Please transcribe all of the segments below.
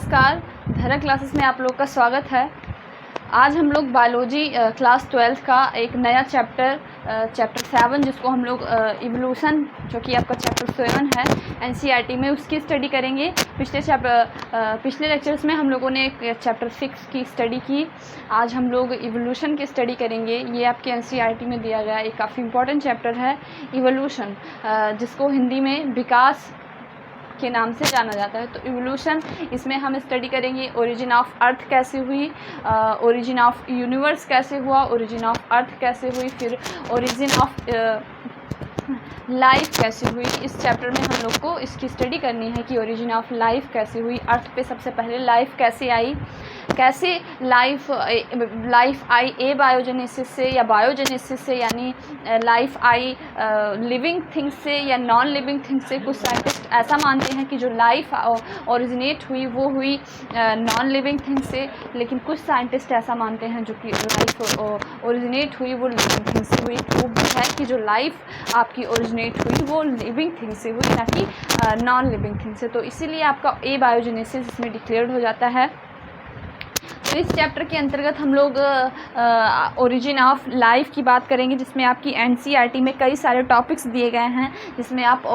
नमस्कार, धरा क्लासेस में आप लोग का स्वागत है। आज हम लोग बायोलॉजी क्लास 12 का एक नया चैप्टर 7 जिसको हम लोग इवोल्यूशन, जो कि आपका चैप्टर 7 है एनसीईआरटी में, उसकी स्टडी करेंगे। पिछले लेक्चर्स में हम लोगों ने चैप्टर 6 की स्टडी की। आज हम लोग इवोल्यूशन की स्टडी करेंगे। ये आपके एनसीईआरटी में दिया गया एक काफ़ी इंपॉर्टेंट चैप्टर है इवोल्यूशन, जिसको हिंदी में विकास के नाम से जाना जाता है। तो इवोल्यूशन, इसमें हम स्टडी करेंगे ओरिजिन ऑफ अर्थ कैसे हुई, ओरिजिन ऑफ यूनिवर्स कैसे हुआ, ओरिजिन ऑफ अर्थ कैसे हुई, फिर ओरिजिन ऑफ लाइफ कैसे हुई। इस चैप्टर में हम लोग को इसकी स्टडी करनी है कि ओरिजिन ऑफ लाइफ कैसे हुई, अर्थ पे सबसे पहले लाइफ कैसे आई, कैसे लाइफ आई ए बायोजेनेसिस से या बायोजेनेसिस से, यानी लाइफ आई लिविंग थिंग्स से या नॉन लिविंग थिंग्स से। कुछ साइंटिस्ट ऐसा मानते हैं कि जो लाइफ ओरिजिनेट हुई वो हुई नॉन लिविंग थिंग्स से, लेकिन कुछ साइंटिस्ट ऐसा मानते हैं जो कि लाइफ ओरिजिनेट हुई वो लिविंग थिंग्स से हुई। वो भी है कि जो लाइफ आपकी ओरिजिनेट हुई वो लिविंग थिंग से हुई, ना कि नॉन लिविंग थिंग से। तो इसीलिए आपका ए बायोजेनेसिस इसमें डिक्लेयर्ड हो जाता है। तो इस चैप्टर के अंतर्गत हम लोग ओरिजिन ऑफ लाइफ की बात करेंगे, जिसमें आपकी एनसीईआरटी में कई सारे टॉपिक्स दिए गए हैं। जिसमें आप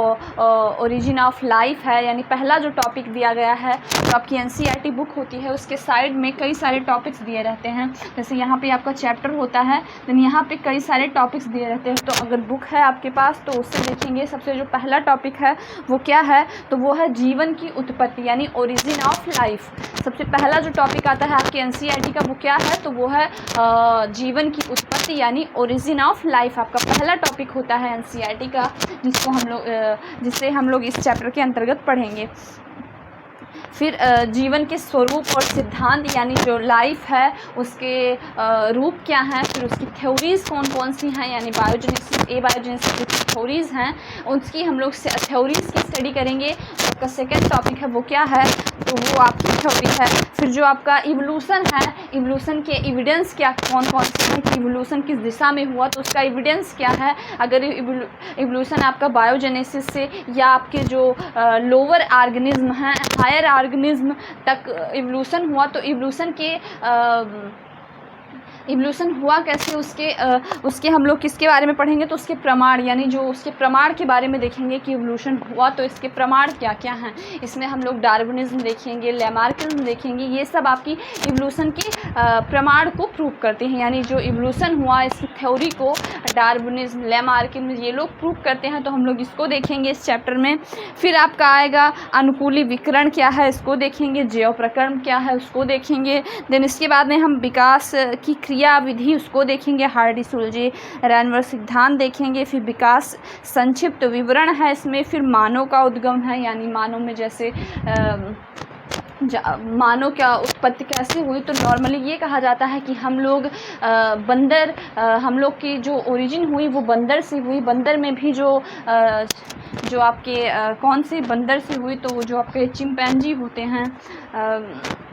ओरिजिन ऑफ लाइफ है, यानी पहला जो टॉपिक दिया गया है, तो आपकी एनसीईआरटी बुक होती है उसके साइड में कई सारे टॉपिक्स दिए रहते हैं। जैसे यहाँ पे आपका चैप्टर होता है, देन यहाँ पे कई सारे टॉपिक्स दिए रहते हैं। तो अगर बुक है आपके पास तो उससे देखेंगे। सबसे जो पहला टॉपिक है वो क्या है, तो वो है जीवन की उत्पत्ति, यानी ओरिजिन ऑफ लाइफ। सबसे पहला जो टॉपिक आता है आपके एनसीईआरटी का वो क्या है, तो वो है जीवन की उत्पत्ति, यानी ओरिजिन ऑफ लाइफ आपका पहला टॉपिक होता है एनसीईआरटी का, जिसे हम लोग इस चैप्टर के अंतर्गत पढ़ेंगे। फिर जीवन के स्वरूप और सिद्धांत, यानी जो लाइफ है उसके रूप क्या हैं, फिर उसकी थ्योरीज़ कौन कौन सी हैं, यानी बायोजेनेसिस ए बायोजेनेसिस की थ्योरीज़ हैं उसकी हम लोग थ्योरीज़ की स्टडी करेंगे। आपका सेकेंड टॉपिक है वो क्या है, तो वो आपकी थ्योरी है। फिर जो आपका इवोल्यूशन है, इवोल्यूशन के एविडेंस क्या कौन कौन से हैं, कि इवोल्यूशन किस दिशा में हुआ तो उसका एविडेंस क्या है। अगर इवोल्यूशन आपका बायोजेनेसिस से या आपके जो लोअर ऑर्गेनिज्म हैं, हायर ऑर्गेनिज्म तक इवोल्यूशन हुआ, तो इवोल्यूशन हुआ कैसे, उसके हम लोग किसके बारे में पढ़ेंगे, तो उसके प्रमाण, यानी जो उसके प्रमाण के बारे में देखेंगे कि इवोल्यूशन हुआ तो इसके प्रमाण क्या क्या हैं। इसमें हम लोग डार्विनिज्म देखेंगे, लैमार्किज्म देखेंगे। ये सब आपकी इवोल्यूशन के प्रमाण को प्रूव करते हैं, यानी जो इवोल्यूशन हुआ इसकी थ्योरी को डार्विनिज्म, लैमार्किज्म ये लोग प्रूव करते हैं। तो हम लोग इसको देखेंगे इस चैप्टर में। फिर आपका आएगा अनुकूली विकिरण क्या है, इसको देखेंगे। जैव प्रकरण क्या है उसको देखेंगे। देन इसके बाद में हम विकास की क्रिया विधि उसको देखेंगे, हार्डी-सुलजे रैनवर सिद्धांत देखेंगे। फिर विकास संक्षिप्त विवरण है इसमें। फिर मानव का उद्गम है, यानी मानव में जैसे मानव क्या उत्पत्ति कैसे हुई। तो नॉर्मली ये कहा जाता है कि हम लोग हम लोग की जो ओरिजिन हुई वो बंदर से हुई। बंदर में भी जो आपके कौन से बंदर से हुई, तो वो जो आपके चिंपैंजी होते हैं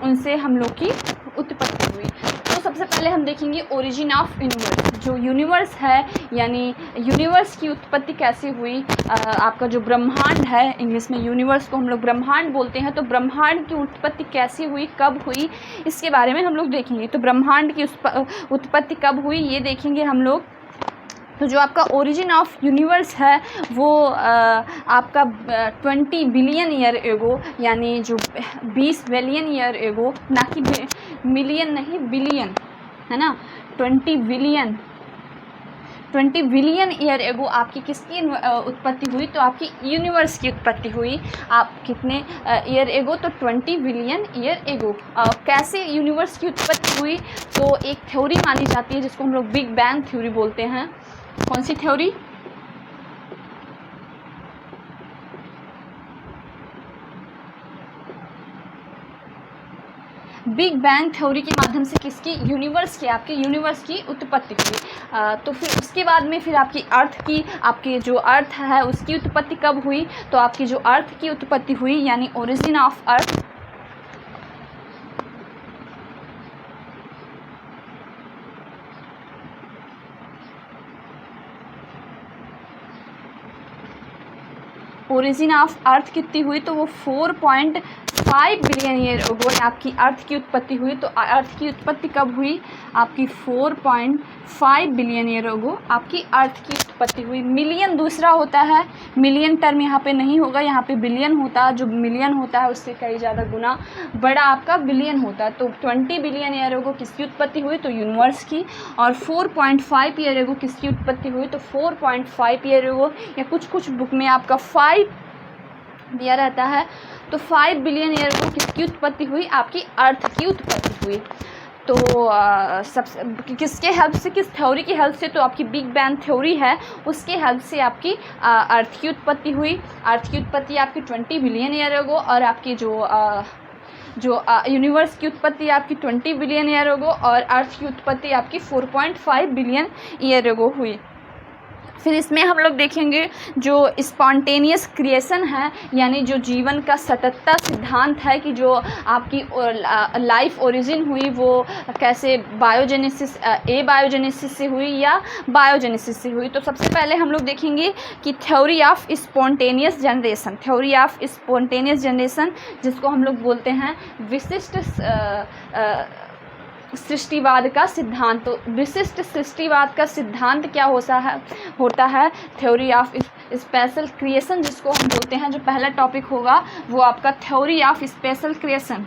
उनसे हम लोग की उत्पत्ति हुई। तो सबसे पहले हम देखेंगे ओरिजिन ऑफ यूनिवर्स। जो यूनिवर्स है, यानी यूनिवर्स की उत्पत्ति कैसे हुई। आपका जो ब्रह्मांड है, इंग्लिश में यूनिवर्स को हम लोग ब्रह्मांड बोलते हैं, तो ब्रह्मांड की उत्पत्ति कैसे हुई, कब हुई, इसके बारे में हम लोग देखेंगे। तो ब्रह्मांड की उत्पत्ति कब हुई ये देखेंगे हम लोग। तो जो आपका ओरिजिन ऑफ यूनिवर्स है वो आपका 20 बिलियन ईयर एगो, यानी जो 20 बिलियन ईयर एगो, ना कि मिलियन नहीं बिलियन, है ना, 20 बिलियन ईयर एगो आपकी किसकी उत्पत्ति हुई, तो आपकी यूनिवर्स की उत्पत्ति हुई। आप कितने ईयर एगो, तो 20 बिलियन ईयर एगो। कैसे यूनिवर्स की उत्पत्ति हुई, तो एक थ्योरी मानी जाती है जिसको हम लोग बिग बैंग थ्योरी बोलते हैं। कौन सी थ्योरी, बिग बैंग थ्योरी के माध्यम से किसकी, यूनिवर्स की, आपके यूनिवर्स की उत्पत्ति हुई। तो फिर उसके बाद में फिर आपकी अर्थ की, आपके जो अर्थ है उसकी उत्पत्ति कब हुई, तो आपकी जो अर्थ की उत्पत्ति हुई, यानी origin of earth. Origin of earth कितनी हुई, तो वो 5 बिलियन ईयर अगो आपकी अर्थ की उत्पत्ति हुई। तो अर्थ की उत्पत्ति कब हुई? आपकी 4.5 बिलियन ईयर अगो आपकी अर्थ की उत्पत्ति हुई। मिलियन दूसरा होता है, मिलियन टर्म यहाँ पे नहीं होगा, यहाँ पे बिलियन होता है। जो मिलियन होता है उससे कई ज़्यादा गुना बड़ा आपका बिलियन होता है। तो 20 बिलियन ईयर अगो किसकी उत्पत्ति हुई? तो यूनिवर्स की। और 4.5 ईयर अगो किसकी उत्पत्ति हुई? तो 4.5 ईयर अगो, या कुछ बुक में आपका 5 दिया रहता है। तो 5 बिलियन ईयर अगो किसकी उत्पत्ति हुई? आपकी अर्थ की उत्पत्ति हुई। तो सबसे किसके हेल्प से, किस थ्योरी की हेल्प से? तो आपकी बिग बैंग थ्योरी है, उसके हेल्प से आपकी अर्थ की उत्पत्ति हुई। अर्थ की उत्पत्ति आपकी 20 बिलियन ईयर अगो, और आपकी जो यूनिवर्स की उत्पत्ति आपकी 20 बिलियन ईयर अगो, और अर्थ की उत्पत्ति आपकी 4.5 बिलियन ईयर अगो हुई। फिर इसमें हम लोग देखेंगे जो स्पॉन्टेनियस क्रिएशन है, यानी जो जीवन का सततता सिद्धांत है कि जो आपकी लाइफ ओरिजिन हुई वो कैसे बायोजेनेसिस, बायोजेनेसिस से हुई या बायोजेनेसिस से हुई। तो सबसे पहले हम लोग देखेंगे कि theory of spontaneous generation, theory of spontaneous generation जिसको हम लोग बोलते हैं विशिष्ट सृष्टिवाद का सिद्धांत। तो विशिष्ट सृष्टिवाद का सिद्धांत क्या होता है? थ्योरी ऑफ स्पेशल क्रिएशन जिसको हम बोलते हैं। जो पहला टॉपिक होगा वो आपका थ्योरी ऑफ स्पेशल क्रिएशन।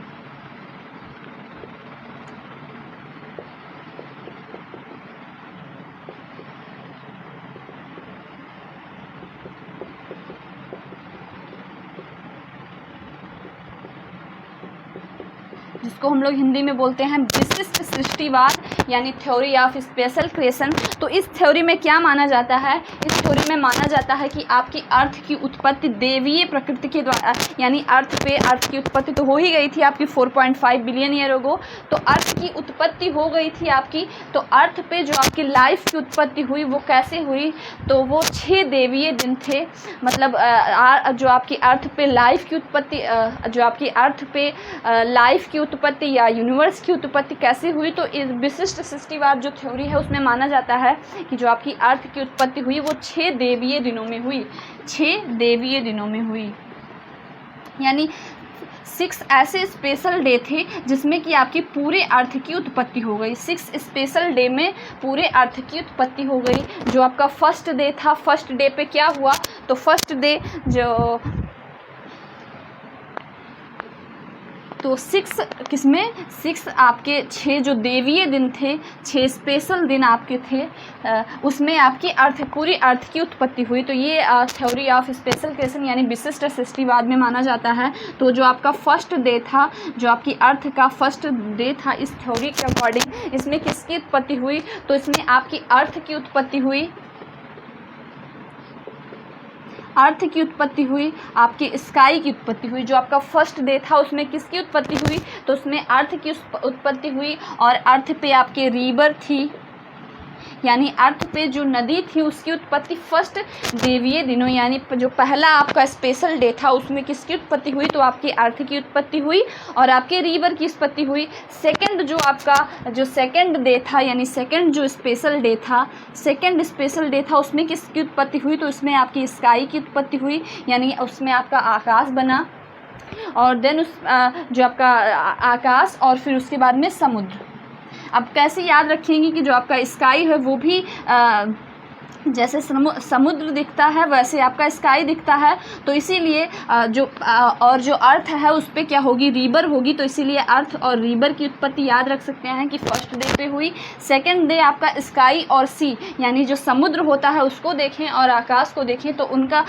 जिसको हम लोग हिंदी में बोलते हैं विशिष्ट सृष्टिवाद, यानी थ्योरी ऑफ स्पेशल क्रिएशन। तो इस थ्योरी में क्या माना जाता है? इस थ्योरी में माना जाता है कि आपकी अर्थ की उत्पत्ति देवीय प्रकृति के द्वारा, यानी अर्थ की उत्पत्ति तो हो ही गई थी आपकी 4.5 बिलियन ईयर अगो। तो अर्थ की उत्पत्ति हो गई थी आपकी, तो अर्थ पे जो आपकी लाइफ की उत्पत्ति हुई वो कैसे हुई? तो वो 6 देवीय दिन थे। मतलब जो आपकी अर्थ पे लाइफ की उत्पत्ति, जो आपकी अर्थ पे लाइफ की उत्पत्ति या यूनिवर्स की उत्पत्ति कैसे हुई? तो इस विशिष्ट सृष्टिवाद जो थ्योरी है उसमें माना जाता है कि जो आपकी अर्थ की उत्पत्ति हुई वो 6 देवीय दिनों में हुई, 6 देवीय दिनों में हुई। यानी 6 ऐसे स्पेशल डे थे जिसमें कि आपकी पूरे अर्थ की उत्पत्ति हो गई। 6 स्पेशल डे में पूरे अर्थ की उत्पत्ति हो गई। जो आपका फर्स्ट डे था, फर्स्ट डे पे क्या हुआ? तो फर्स्ट डे जो तो 6 किसमें 6 आपके 6 जो देवीय दिन थे, 6 स्पेशल दिन आपके थे, उसमें आपकी पूरी अर्थ की उत्पत्ति हुई। तो ये थ्योरी ऑफ स्पेशल क्रिएशन यानी विशिष्ट सृष्टिवाद में माना जाता है। तो जो आपका फर्स्ट डे था, जो आपकी अर्थ का फर्स्ट डे था, इस थ्योरी के अकॉर्डिंग इसमें किसकी उत्पत्ति हुई? तो इसमें आपकी अर्थ की उत्पत्ति हुई, अर्थ की उत्पत्ति हुई, आपकी स्काई की उत्पत्ति हुई। जो आपका फर्स्ट डे था उसमें किसकी उत्पत्ति हुई? तो उसमें अर्थ की उत्पत्ति हुई, और अर्थ पे आपके रिवर थी, यानी अर्थ पे जो नदी थी उसकी उत्पत्ति फर्स्ट देवीय दिनों, यानी जो पहला आपका स्पेशल डे था उसमें किसकी उत्पत्ति हुई? तो आपकी अर्थ की उत्पत्ति हुई और आपके रिवर की उत्पत्ति हुई। सेकंड जो आपका जो सेकंड डे था, यानी सेकंड जो स्पेशल डे था, सेकंड स्पेशल डे था उसमें किसकी उत्पत्ति हुई? तो उसमें आपकी स्काई की उत्पत्ति हुई, यानी उसमें आपका आकाश बना, और देन उस जो आपका आकाश और फिर उसके बाद में समुद्र। अब कैसे याद रखेंगे कि जो आपका स्काई है वो भी जैसे समुद्र दिखता है वैसे आपका स्काई दिखता है। तो इसीलिए जो अर्थ है उस पर क्या होगी? रिवर होगी। तो इसीलिए अर्थ और रिवर की उत्पत्ति याद रख सकते हैं कि फर्स्ट डे पे हुई। सेकंड डे आपका स्काई और सी, यानी जो समुद्र होता है उसको देखें और आकाश को देखें तो उनका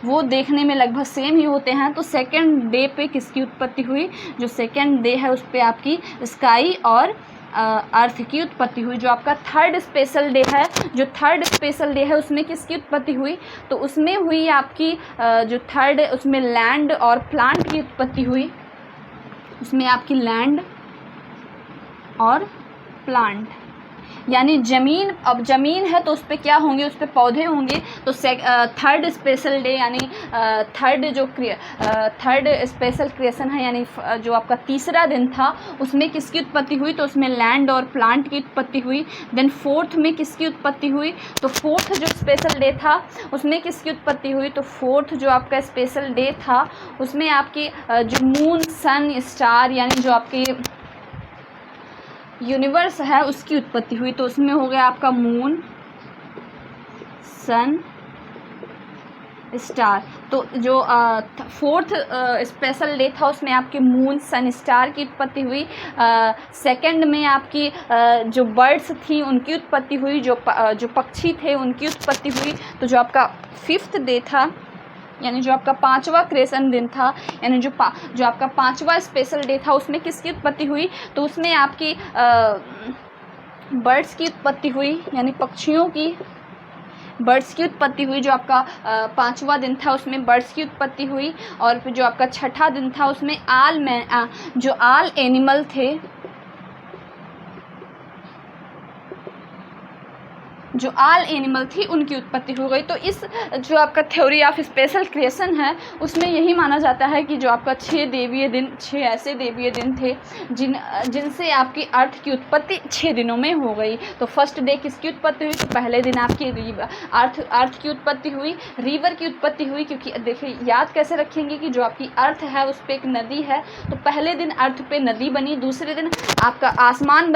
वो देखने में लगभग सेम ही होते हैं। तो सेकंड डे पे किसकी उत्पत्ति हुई? जो सेकंड डे है उस पर आपकी स्काई और अर्थ की उत्पत्ति हुई। जो आपका थर्ड स्पेशल डे है, जो थर्ड स्पेशल डे है उसमें किसकी उत्पत्ति हुई? तो उसमें हुई आपकी जो थर्ड, उसमें लैंड और प्लांट की उत्पत्ति हुई। उसमें आपकी लैंड और प्लांट, यानी ज़मीन, अब ज़मीन है तो उस पर क्या होंगे, उस पर पौधे होंगे। तो थर्ड स्पेशल डे यानी थर्ड स्पेशल क्रिएशन है, यानी जो आपका तीसरा दिन था उसमें किसकी उत्पत्ति हुई, तो उसमें लैंड और प्लांट की उत्पत्ति हुई। देन फोर्थ में किसकी उत्पत्ति हुई, तो फोर्थ जो स्पेशल डे था उसमें किसकी उत्पत्ति हुई, तो फोर्थ जो आपका स्पेशल डे था उसमें आपकी जो मून सन स्टार यानी जो आपके यूनिवर्स है उसकी उत्पत्ति हुई। तो उसमें हो गया आपका मून सन स्टार। तो जो फोर्थ स्पेशल डे था उसमें आपके मून सन स्टार की उत्पत्ति हुई। सेकंड में आपकी जो बर्ड्स थी उनकी उत्पत्ति हुई, जो पक्षी थे उनकी उत्पत्ति हुई। तो जो आपका फिफ्थ डे था यानी जो आपका पांचवा क्रिएशन दिन था, यानी जो आपका पांचवा स्पेशल डे था उसमें किसकी उत्पत्ति हुई, तो उसमें आपकी बर्ड्स की उत्पत्ति हुई, यानी पक्षियों की, बर्ड्स की उत्पत्ति हुई। जो आपका पांचवा दिन था उसमें बर्ड्स की उत्पत्ति हुई। और फिर जो आपका छठा दिन था उसमें जो आल एनिमल थे, जो आल एनिमल थी उनकी उत्पत्ति हो गई। तो इस जो आपका थ्योरी ऑफ स्पेशल क्रिएशन है उसमें यही माना जाता है कि जो आपका 6 ऐसे देवीय दिन थे जिनसे आपकी अर्थ की उत्पत्ति 6 दिनों में हो गई। तो फर्स्ट डे किसकी उत्पत्ति हुई, तो पहले दिन आपकी अर्थ की उत्पत्ति हुई, रिवर की उत्पत्ति हुई। क्योंकि देखिए याद कैसे रखेंगे कि जो आपकी अर्थ है उस पर एक नदी है, तो पहले दिन अर्थ पे नदी बनी, दूसरे दिन आपका आसमान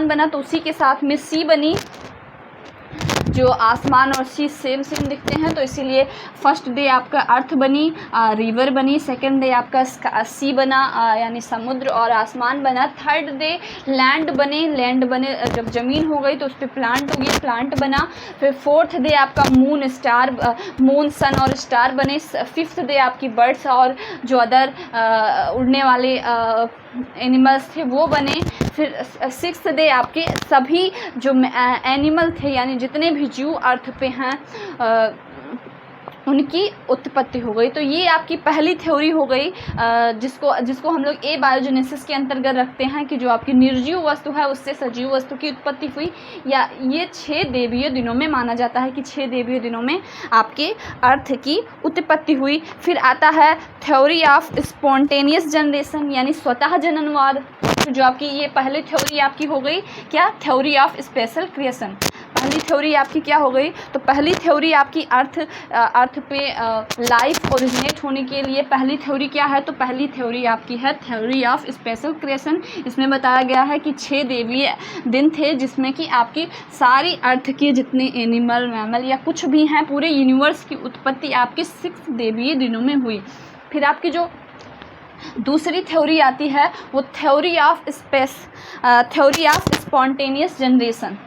बना तो उसी के साथ में सी बनी। जो आसमान और सी सेम दिखते हैं तो इसीलिए फर्स्ट डे आपका अर्थ बनी, रिवर बनी। सेकंड डे आपका सी बना यानी समुद्र और आसमान बना। थर्ड डे लैंड बने जब ज़मीन हो गई तो उस पर प्लांट हो गई, प्लांट बना। फिर फोर्थ डे आपका मून सन और स्टार बने। फिफ्थ डे आपकी बर्ड्स और जो अदर उड़ने वाले एनिमल्स थे वो बने। फिर सिक्स्थ डे आपके सभी जो एनिमल थे यानी जितने भी जीव अर्थ पे हैं उनकी उत्पत्ति हो गई। तो ये आपकी पहली थ्योरी हो गई जिसको हम लोग ए बायोजेनेसिस के अंतर्गत रखते हैं कि जो आपकी निर्जीव वस्तु है उससे सजीव वस्तु की उत्पत्ति हुई। या ये 6 देवीय दिनों में माना जाता है कि 6 देवीय दिनों में आपके अर्थ की उत्पत्ति हुई। फिर आता है थ्योरी ऑफ स्पॉन्टेनियस जनरेशन यानी स्वतः जननवाद। जो आपकी ये पहली थ्योरी आपकी हो गई क्या, थ्योरी ऑफ स्पेशल क्रिएशन। पहली थ्योरी आपकी क्या हो गई, तो पहली थ्योरी आपकी अर्थ पे लाइफ ओरिजिनेट होने के लिए पहली थ्योरी क्या है, तो पहली थ्योरी आपकी है थ्योरी ऑफ स्पेशल क्रिएशन। इसमें बताया गया है कि 6 देवीय दिन थे जिसमें कि आपकी सारी अर्थ के जितने एनिमल मैमल या कुछ भी हैं पूरे यूनिवर्स की उत्पत्ति आपकी 6 देवीय दिनों में हुई। फिर आपकी जो दूसरी थ्योरी आती है वो थ्योरी ऑफ स्पॉन्टेनियस जनरेशन।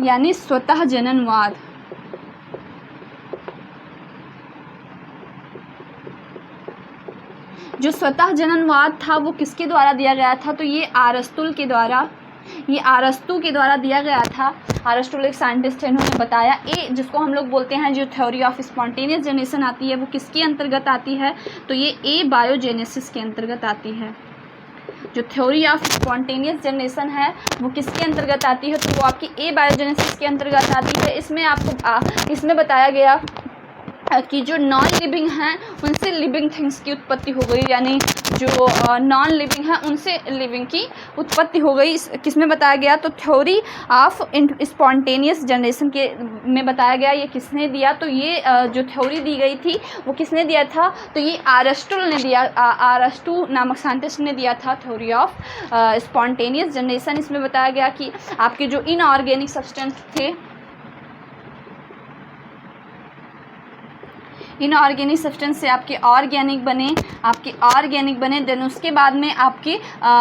यानी स्वतः जननवाद। जो स्वतः जननवाद था वो किसके द्वारा दिया गया था, तो ये अरस्तु के द्वारा दिया गया था। अरस्तु एक साइंटिस्ट है, इन्होंने बताया। जिसको हम लोग बोलते हैं जो थ्योरी ऑफ स्पॉन्टेनियस जनरेशन आती है वो किसके अंतर्गत आती है, तो ये ए बायोजेनेसिस के अंतर्गत आती है। जो थ्योरी ऑफ स्पॉन्टेनियस जनरेशन है वो किसके अंतर्गत आती है, तो वो आपकी ए बायोजेनेसिस के अंतर्गत आती है। इसमें बताया गया कि जो नॉन लिविंग हैं उनसे लिविंग थिंग्स की उत्पत्ति हो गई, यानी जो नॉन लिविंग हैं उनसे लिविंग की उत्पत्ति हो गई। किसमें बताया गया, तो थ्योरी ऑफ स्पॉन्टेनियस जनरेशन के में बताया गया। ये किसने दिया, तो ये जो थ्योरी दी गई थी वो किसने दिया था, तो ये अरस्तु नामक साइंटिस्ट ने दिया था थ्योरी ऑफ स्पॉन्टेनियस जनरेशन। इसमें बताया गया कि आपके जो इनऑर्गेनिक सब्सटेंस थे, इनऑर्गेनिक सब्सटेंस से आपके ऑर्गेनिक बने, देन उसके बाद में आपकी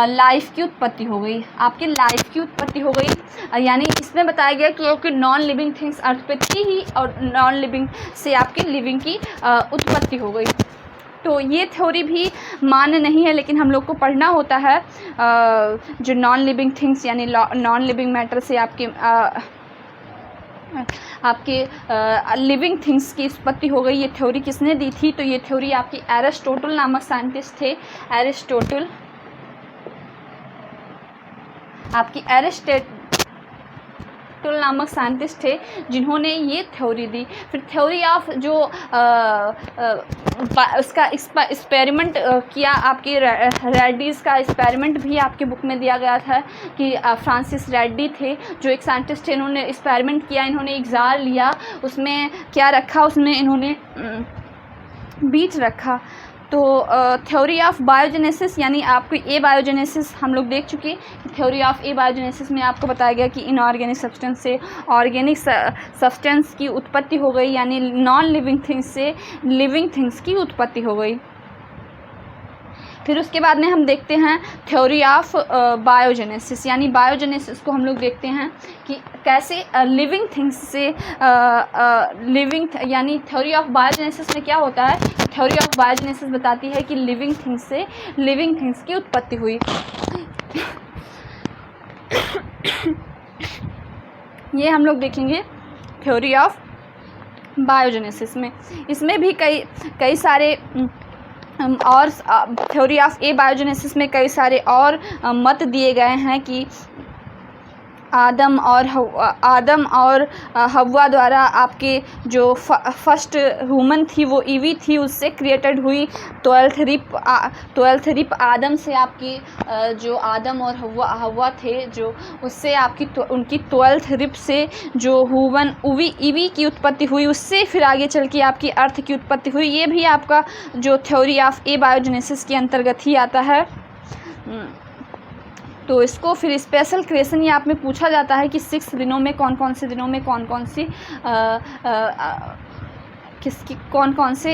लाइफ की उत्पत्ति हो गई, यानी इसमें बताया गया कि नॉन लिविंग थिंग्स अर्थ पे थी ही और नॉन लिविंग से आपकी लिविंग की उत्पत्ति हो गई। तो ये थ्योरी भी मान्य नहीं है, लेकिन हम लोग को पढ़ना होता है जो नॉन लिविंग थिंग्स यानी नॉन लिविंग मैटर से आपके आपके लिविंग थिंग्स की उत्पत्ति हो गई। ये थ्योरी किसने दी थी? तो ये थ्योरी आपकी एरिस्टोटल नामक साइंटिस्ट थे। एरिस्टोटल, आपकी एरिस्टोटल नामक साइंटिस्ट थे जिन्होंने ये थ्योरी दी। फिर थ्योरी ऑफ जो उसका एक्सपेरिमेंट किया, आपकी रेड्डीज़ का एक्सपेरिमेंट भी आपकी बुक में दिया गया था कि फ्रांसिस रेड्डी थे जो एक साइंटिस्ट थे। इन्होंने एक्सपेरिमेंट किया, इन्होंने एक जार लिया, उसमें क्या रखा, उसमें इन्होंने बीज रखा। तो थ्योरी ऑफ बायोजेनेसिस यानी आपको ए बायोजेनेसिस हम लोग देख चुके। थ्योरी ऑफ ए बायोजेनेसिस में आपको बताया गया कि इनऑर्गेनिक सब्सटेंस से ऑर्गेनिक सब्सटेंस की उत्पत्ति हो गई, यानी नॉन लिविंग थिंग्स से लिविंग थिंग्स की उत्पत्ति हो गई। फिर उसके बाद में हम देखते हैं थ्योरी ऑफ बायोजेनेसिस, यानी बायोजेनेसिस को हम लोग देखते हैं कि कैसे लिविंग थिंग्स से यानी थ्योरी ऑफ बायोजेनेसिस में क्या होता है। थ्योरी ऑफ बायोजेनेसिस बताती है कि लिविंग थिंग्स से लिविंग थिंग्स की उत्पत्ति हुई। ये हम लोग देखेंगे थ्योरी ऑफ बायोजेनेसिस में। इसमें भी कई सारे और थ्योरी ऑफ ए बायोजेनेसिस में कई सारे और मत दिए गए हैं कि आदम और हव्वा द्वारा आपके जो फर्स्ट ह्यूमन थी वो ईवी थी, उससे क्रिएटेड हुई। 12th रिप आदम से आपकी जो आदम और हव्वा थे जो उससे आपकी उनकी 12th रिप से जो ह्यूमन ईवी की उत्पत्ति हुई, उससे फिर आगे चल के आपकी अर्थ की उत्पत्ति हुई। ये भी आपका जो थ्योरी ऑफ ए बायोजेनेसिस के अंतर्गत ही आता है। तो इसको फिर स्पेशल क्वेश्चन ये आप में पूछा जाता है कि 6 दिनों में कौन कौन से दिनों में कौन कौन सी किसकी कौन कौन से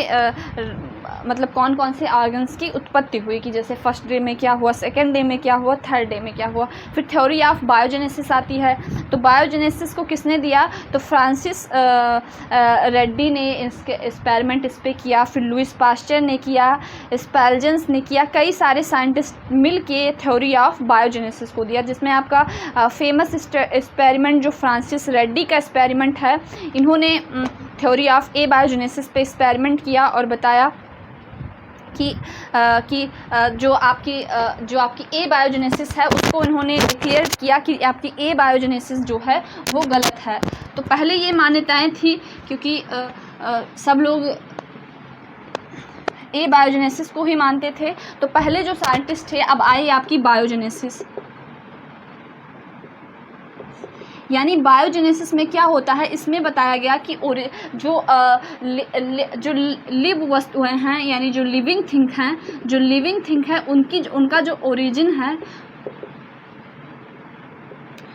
मतलब कौन कौन से ऑर्गन्स की उत्पत्ति हुई, कि जैसे फर्स्ट डे में क्या हुआ, सेकंड डे में क्या हुआ, थर्ड डे में क्या हुआ। फिर थ्योरी ऑफ बायोजेनेसिस आती है। तो बायोजेनेसिस को किसने दिया? तो फ्रांसिस रेड्डी ने इसके एक्सपेरिमेंट इस पर किया। फिर लुइस पास्चर ने किया, स्पेल्जेंस ने किया, कई सारे साइंटिस्ट मिल के थ्योरी ऑफ बायोजेनेसिस को दिया, जिसमें आपका फेमस एक्सपेरिमेंट जो फ्रांसिस रेड्डी का एक्सपेरिमेंट है, इन्होंने थ्योरी ऑफ ए बायोजेनेसिस पे एक्सपेरिमेंट किया और बताया कि जो आपकी ए बायोजेनेसिस है उसको इन्होंने डिक्लेयर किया कि आपकी ए बायोजेनेसिस जो है वो गलत है। तो पहले ये मान्यताएं थी क्योंकि सब लोग ए बायोजेनेसिस को ही मानते थे। तो पहले जो साइंटिस्ट थे, अब आई आपकी बायोजेनेसिस। यानी बायोजेनेसिस में क्या होता है, इसमें बताया गया कि जो लिव वस्तुएं हैं, यानी जो लिविंग थिंग है उनका जो ओरिजिन है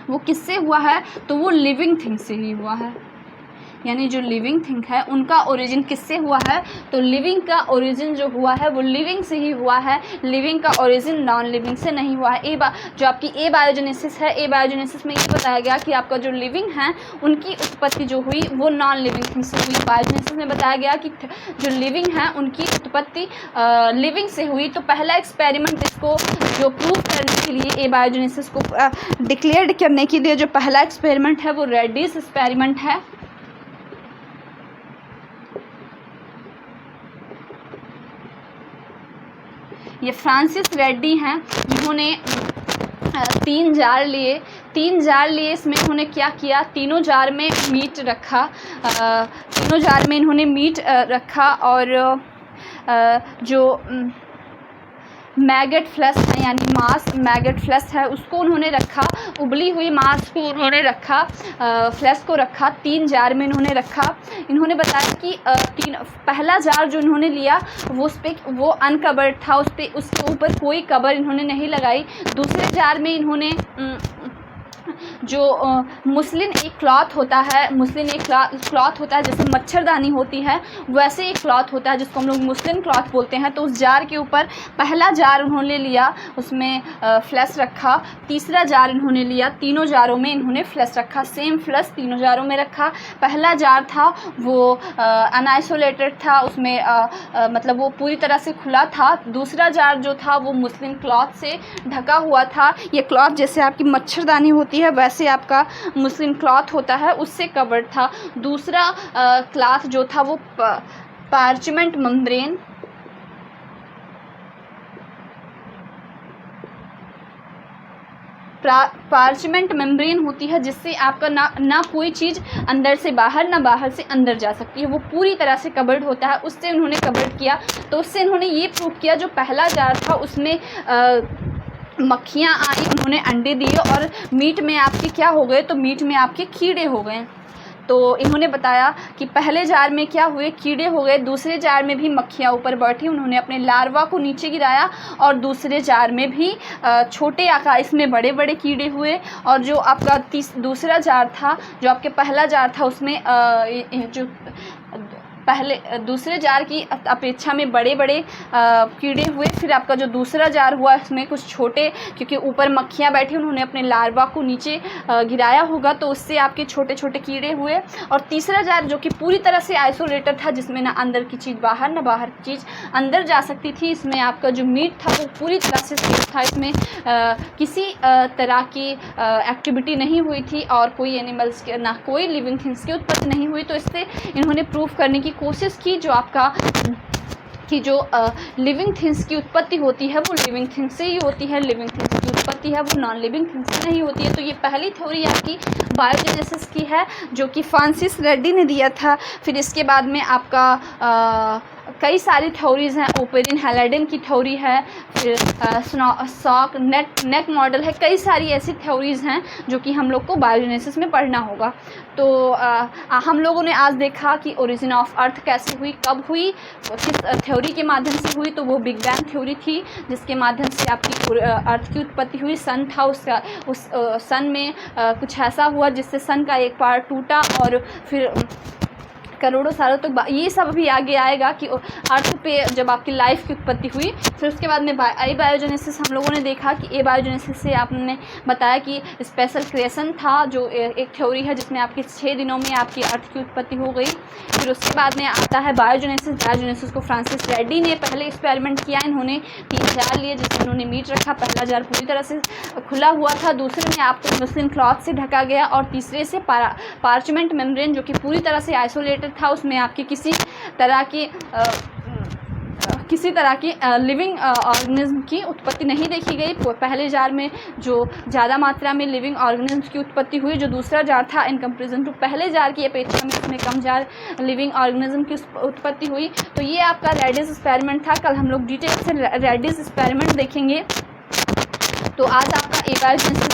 वो किससे हुआ है? तो वो लिविंग थिंग से ही हुआ है। यानी जो लिविंग थिंग है उनका ओरिजिन किससे हुआ है? तो लिविंग का ओरिजिन जो हुआ है वो लिविंग से ही हुआ है। लिविंग का ओरिजिन नॉन लिविंग से नहीं हुआ है। जो आपकी ए बायोजेनेसिस है, ए बायोजेनेसिस में ये बताया गया कि आपका जो लिविंग है उनकी उत्पत्ति जो हुई वो नॉन लिविंग थिंग से हुई। बायोजेनेसिस में बताया गया कि जो लिविंग है उनकी उत्पत्ति लिविंग से हुई। तो पहला एक्सपेरिमेंट इसको जो प्रूव करने के लिए, ए बायोजेनेसिस को डिक्लेयर करने के लिए जो पहला एक्सपेरिमेंट है वो रेड्डीज एक्सपेरिमेंट है। ये फ्रांसिस रेड्डी हैं जिन्होंने 3 जार लिए। इसमें इन्होंने क्या किया? तीनों जार में मीट रखा। तीनों जार में इन्होंने मीट रखा और जो मैगट फ्लैश है, यानी मांस मैगट फ्लैश है, उसको उन्होंने रखा। उबली हुई मांस को उन्होंने रखा, फ्लैश को रखा। 3 जार में इन्होंने रखा। इन्होंने बताया कि पहला जार जो इन्होंने लिया वो अनकवर्ड था, उसके ऊपर कोई कवर इन्होंने नहीं लगाई। दूसरे जार में इन्होंने जो मुस्लिन एक क्लॉथ होता है, जैसे मच्छरदानी होती है वैसे एक क्लॉथ होता है जिसको हम लोग मुस्लिन क्लॉथ बोलते हैं। तो उस जार के ऊपर पहला जार उन्होंने लिया, उसमें फ्लैश रखा। तीसरा जार इन्होंने लिया, तीनों जारों में इन्होंने फ्लैश रखा, सेम फ्लैश तीनों जारों में रखा। पहला जार था वो अनआइसोलेटेड था, उसमें मतलब वो पूरी तरह से खुला था। दूसरा जार जो था वो मुस्लिन क्लॉथ से ढका हुआ था। ये क्लॉथ जैसे आपकी मच्छरदानी होती है वैसे जैसे आपका मुस्लिम क्लॉथ होता है उससे कवर्ड था। दूसरा क्लॉथ जो था वो पार्चमेंट मेम्ब्रेन पार्चमेंट मेम्ब्रेन होती है, जिससे आपका ना कोई चीज़ अंदर से बाहर ना बाहर से अंदर जा सकती है, वो पूरी तरह से कवर्ड होता है। उससे उन्होंने कवर्ड किया। तो उससे उन्होंने ये प्रूव किया जो पहला जार था उसमें मक्खियाँ आई, उन्होंने अंडे दिए और मीट में आपके क्या हो गए, तो मीट में आपके कीड़े हो गए। तो इन्होंने बताया कि पहले जार में क्या हुए, कीड़े हो गए, दूसरे जार में भी मक्खियाँ ऊपर बैठी, उन्होंने अपने लार्वा को नीचे गिराया और दूसरे जार में भी छोटे आकार इसमें बड़े बड़े कीड़े हुए। और जो आपका दूसरा जार था, जो आपके पहला जार था, उसमें जो पहले दूसरे जार की अपेक्षा में बड़े बड़े कीड़े हुए। फिर आपका जो दूसरा जार हुआ उसमें कुछ छोटे, क्योंकि ऊपर मक्खियाँ बैठी, उन्होंने अपने लार्वा को नीचे गिराया होगा, तो उससे आपके छोटे छोटे कीड़े हुए। और तीसरा जार जो कि पूरी तरह से आइसोलेटेड था, जिसमें ना अंदर की चीज़ बाहर ना बाहर की चीज़ अंदर जा सकती थी, इसमें आपका जो मीट था वो पूरी तरह से सेफ था, इसमें किसी तरह की एक्टिविटी नहीं हुई थी और कोई एनिमल्स के ना कोई लिविंग थिंग्स की उत्पत्ति नहीं हुई। तो इससे इन्होंने प्रूफ करने की कोशिश की जो आपका कि जो लिविंग थिंग्स की उत्पत्ति होती है वो लिविंग थिंग्स से ही होती है, लिविंग थिंग्स की उत्पत्ति है वो नॉन लिविंग थिंग्स से नहीं होती है। तो ये पहली थ्योरी आपकी बायोजेनेसिस की है जो कि फ्रांसिस रेड्डी ने दिया था। फिर इसके बाद में आपका कई सारी थ्योरीज़ हैं, ओपेरिन हैलाडेन की थ्योरी है, फिर सॉक नेक मॉडल है, कई सारी ऐसी थ्योरीज़ हैं जो कि हम लोग को बायोजेनेसिस में पढ़ना होगा। तो हम लोगों ने आज देखा कि ओरिजिन ऑफ अर्थ कैसे हुई, कब हुई, किस थ्योरी के माध्यम से हुई। तो वो बिग बैंग थ्योरी थी जिसके माध्यम से आपकी अर्थ की उत्पत्ति हुई। सन था, उस सन में कुछ ऐसा हुआ जिससे सन का एक पार्ट टूटा और फिर करोड़ों सालों तक ये सब भी आगे आएगा कि अर्थ पे जब आपकी लाइफ की उत्पत्ति हुई। फिर उसके बाद में बायोजेनेसिस हम लोगों ने देखा कि बायोजेनेसिस से आपने बताया कि स्पेशल क्रिएशन था, जो एक थ्योरी है जिसमें आपके 6 दिनों में आपकी अर्थ की उत्पत्ति हो गई। फिर उसके बाद में आता है बायोजेनेसिस। बायोजेनेसिस को फ्रांसिस रेड्डी ने पहले एक्सपेरिमेंट किया। इन्होंने 3 जार लिए जिसमें उन्होंने मीट रखा। पहला जार पूरी तरह से खुला हुआ था, दूसरे में आपको मुस्लिम क्लॉथ से ढका गया और तीसरे से पार्चमेंट मेम्ब्रेन जो कि पूरी तरह से आइसोलेटेड था, उसमें आपकी किसी तरह की लिविंग ऑर्गेनिज्म की उत्पत्ति नहीं देखी गई। पहले जार में जो ज़्यादा मात्रा में लिविंग ऑर्गेनिज्म की उत्पत्ति हुई, जो दूसरा जार था इन कंपेरिजन टू पहले जार की अपेक्षा में उसमें कम जार लिविंग ऑर्गेनिज्म की उत्पत्ति हुई। तो ये आपका रेडिस एक्सपेरिमेंट था। कल हम लोग डिटेल से रेडिस एक्सपेरिमेंट देखेंगे। तो आज आपका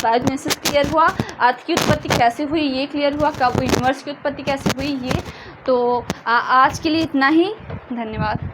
बायोजेनेसिस क्लियर हुआ, अर्थ की उत्पत्ति कैसे हुई ये क्लियर हुआ, कब यूनिवर्स की उत्पत्ति कैसे हुई ये। तो आज के लिए इतना ही, धन्यवाद।